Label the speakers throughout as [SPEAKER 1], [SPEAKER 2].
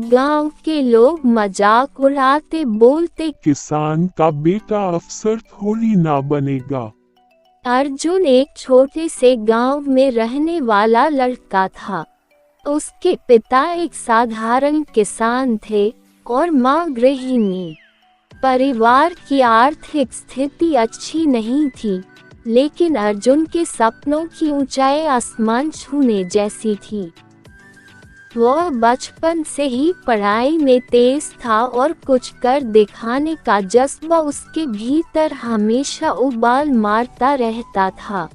[SPEAKER 1] गांव के लोग मजाक उड़ाते बोलते,
[SPEAKER 2] किसान का बेटा अफसर थोड़ी ना बनेगा।
[SPEAKER 1] अर्जुन एक छोटे से गांव में रहने वाला लड़का था। उसके पिता एक साधारण किसान थे और मां गृहिणी। परिवार की आर्थिक स्थिति अच्छी नहीं थी, लेकिन अर्जुन के सपनों की ऊंचाई आसमान छूने जैसी थी। वह बचपन से ही पढ़ाई में तेज था और कुछ कर दिखाने का जज्बा उसके भीतर हमेशा उबाल मारता रहता था।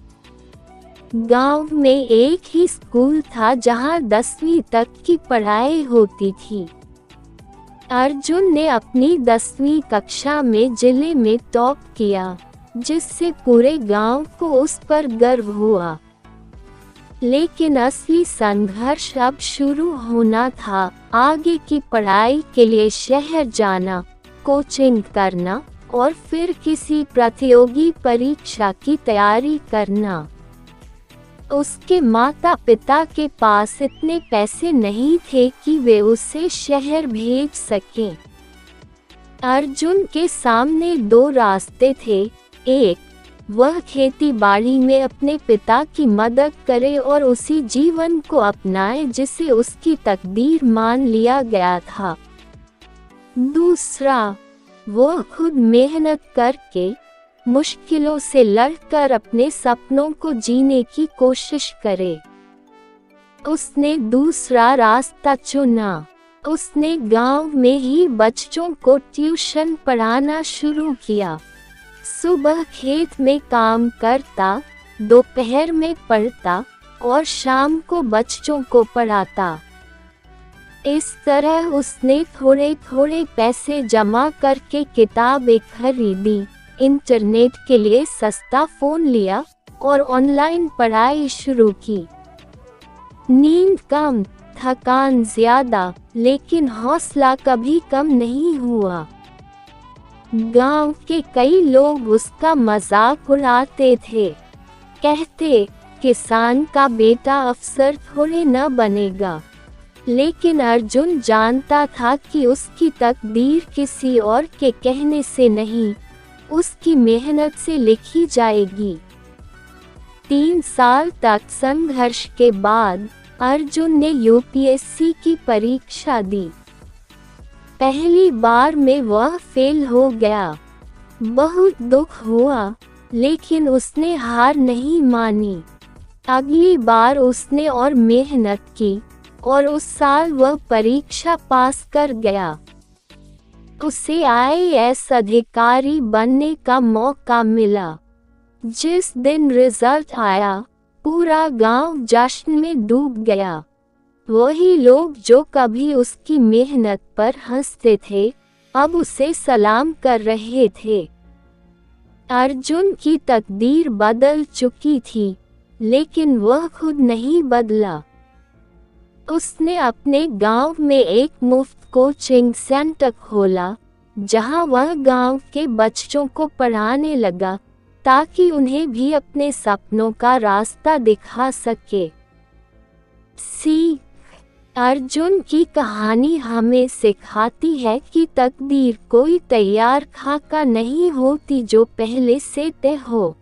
[SPEAKER 1] गांव में एक ही स्कूल था जहां 10वीं तक की पढ़ाई होती थी। अर्जुन ने अपनी 10वीं कक्षा में जिले में टॉप किया, जिससे पूरे गांव को उस पर गर्व हुआ। लेकिन असली संघर्ष अब शुरू होना था। आगे की पढ़ाई के लिए शहर जाना, कोचिंग करना और फिर किसी प्रतियोगी परीक्षा की तैयारी करना। उसके माता पिता के पास इतने पैसे नहीं थे कि वे उसे शहर भेज सकें। अर्जुन के सामने दो रास्ते थे। एक, वह खेती बाड़ी में अपने पिता की मदद करे और उसी जीवन को अपनाए जिसे उसकी तकदीर मान लिया गया था। दूसरा, वह खुद मेहनत करके मुश्किलों से लड़कर अपने सपनों को जीने की कोशिश करे। उसने दूसरा रास्ता चुना। उसने गांव में ही बच्चों को ट्यूशन पढ़ाना शुरू किया। सुबह खेत में काम करता, दोपहर में पढ़ता और शाम को बच्चों को पढ़ाता। इस तरह उसने थोड़े थोड़े पैसे जमा करके किताबें खरीदी, इंटरनेट के लिए सस्ता फोन लिया और ऑनलाइन पढ़ाई शुरू की। नींद कम, थकान ज्यादा, लेकिन हौसला कभी कम नहीं हुआ। गांव के कई लोग उसका मजाक उड़ाते थे, कहते, किसान का बेटा अफसर थोड़े न बनेगा। लेकिन अर्जुन जानता था कि उसकी तकदीर किसी और के कहने से नहीं, उसकी मेहनत से लिखी जाएगी। 3 साल तक संघर्ष के बाद अर्जुन ने यूपीएससी की परीक्षा दी। पहली बार में वह फेल हो गया। बहुत दुख हुआ, लेकिन उसने हार नहीं मानी। अगली बार उसने और मेहनत की और उस साल वह परीक्षा पास कर गया। उसे आईएएस अधिकारी बनने का मौका मिला। जिस दिन रिजल्ट आया, पूरा गांव जश्न में डूब गया। वही लोग जो कभी उसकी मेहनत पर हंसते थे, अब उसे सलाम कर रहे थे। अर्जुन की तकदीर बदल चुकी थी, लेकिन वह खुद नहीं बदला। उसने अपने गांव में एक मुफ्त कोचिंग सेंटर खोला, जहां वह गांव के बच्चों को पढ़ाने लगा, ताकि उन्हें भी अपने सपनों का रास्ता दिखा सके। अर्जुन की कहानी हमें सिखाती है कि तकदीर कोई तैयार खाका नहीं होती जो पहले से तय हो।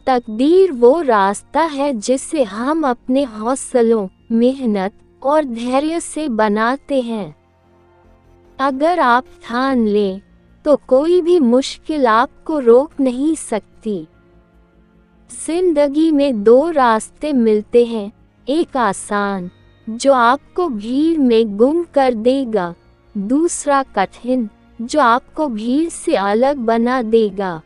[SPEAKER 1] तकदीर वो रास्ता है जिसे हम अपने हौसलों, मेहनत और धैर्य से बनाते हैं। अगर आप ठान लें, तो कोई भी मुश्किल आपको रोक नहीं सकती। जिंदगी में 2 रास्ते मिलते हैं, एक आसान, जो आपको भीड़ में गुम कर देगा, दूसरा कठिन, जो आपको भीड़ से अलग बना देगा।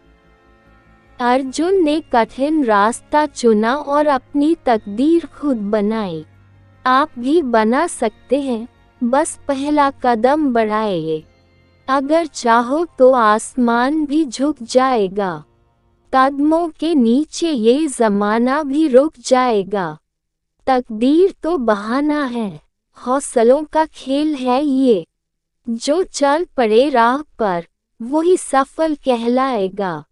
[SPEAKER 1] अर्जुन ने कठिन रास्ता चुना और अपनी तकदीर खुद बनाई। आप भी बना सकते हैं, बस पहला कदम बढ़ाइए। अगर चाहो तो आसमान भी झुक जाएगा। कदमों के नीचे ये ज़माना भी रुक जाएगा। तकदीर तो बहाना है, हौसलों का खेल है ये। जो चल पड़े राह पर, वही सफल कहलाएगा।